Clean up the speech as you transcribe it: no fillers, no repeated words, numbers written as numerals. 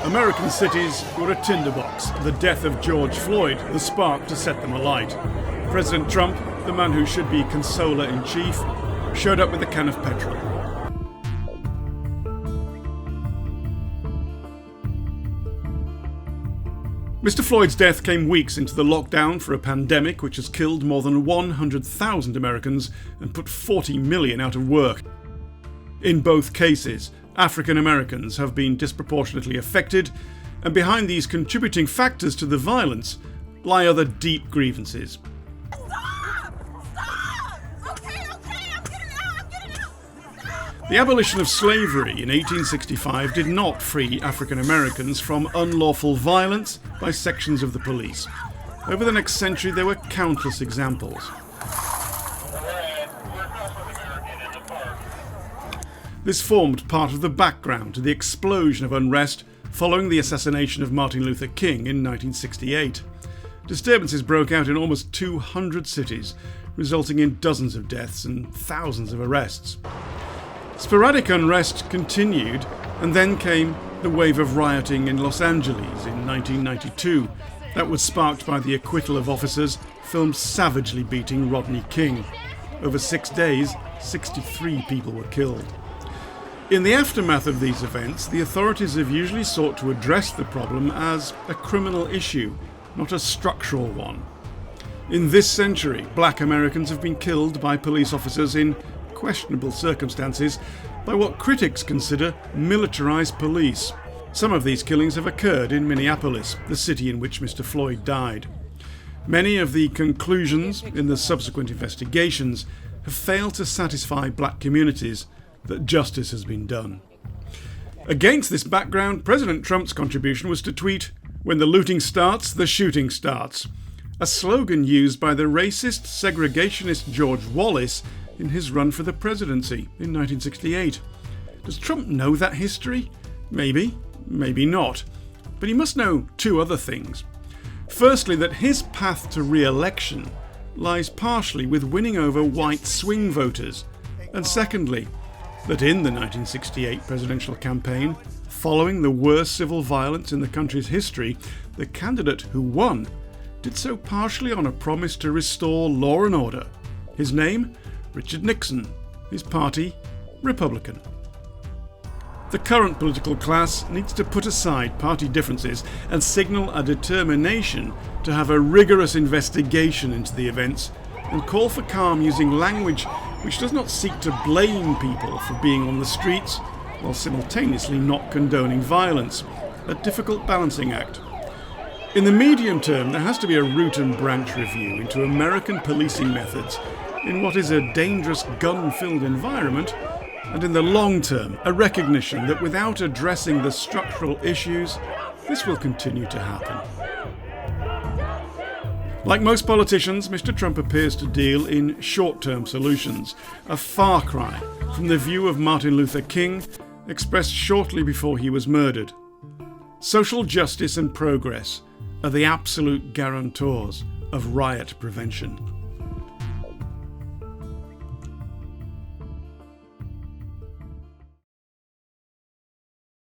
American cities were a tinderbox. The death of George Floyd, the spark to set them alight. President Trump, the man who should be consoler-in-chief, showed up with a can of petrol. Mr Floyd's death came weeks into the lockdown for a pandemic which has killed more than 100,000 Americans and put 40 million out of work. In both cases, African Americans have been disproportionately affected, and behind these contributing factors to the violence lie other deep grievances. The abolition of slavery in 1865 did not free African Americans from unlawful violence by sections of the police. Over the next century there were countless examples. This formed part of the background to the explosion of unrest following the assassination of Martin Luther King in 1968. Disturbances broke out in almost 200 cities, resulting in dozens of deaths and thousands of arrests. Sporadic unrest continued, and then came the wave of rioting in Los Angeles in 1992. That was sparked by the acquittal of officers filmed savagely beating Rodney King. Over 6 days, 63 people were killed. In the aftermath of these events, the authorities have usually sought to address the problem as a criminal issue, not a structural one. In this century, black Americans have been killed by police officers in questionable circumstances by what critics consider militarized police. Some of these killings have occurred in Minneapolis, the city in which Mr Floyd died. Many of the conclusions in the subsequent investigations have failed to satisfy black communities that justice has been done. Against this background, President Trump's contribution was to tweet, "When the looting starts, the shooting starts," a slogan used by the racist segregationist George Wallace in his run for the presidency in 1968. Does Trump know that history? Maybe, maybe not. But he must know two other things. Firstly, that his path to re-election lies partially with winning over white swing voters. And secondly, that in the 1968 presidential campaign, following the worst civil violence in the country's history, the candidate who won did so partially on a promise to restore law and order. His name? Richard Nixon. His party? Republican. The current political class needs to put aside party differences and signal a determination to have a rigorous investigation into the events and call for calm using language which does not seek to blame people for being on the streets while simultaneously not condoning violence, a difficult balancing act. In the medium term, there has to be a root and branch review into American policing methods in what is a dangerous gun-filled environment, and in the long term, a recognition that without addressing the structural issues, this will continue to happen. Like most politicians, Mr Trump appears to deal in short-term solutions, a far cry from the view of Martin Luther King expressed shortly before he was murdered. Social justice and progress are the absolute guarantors of riot prevention.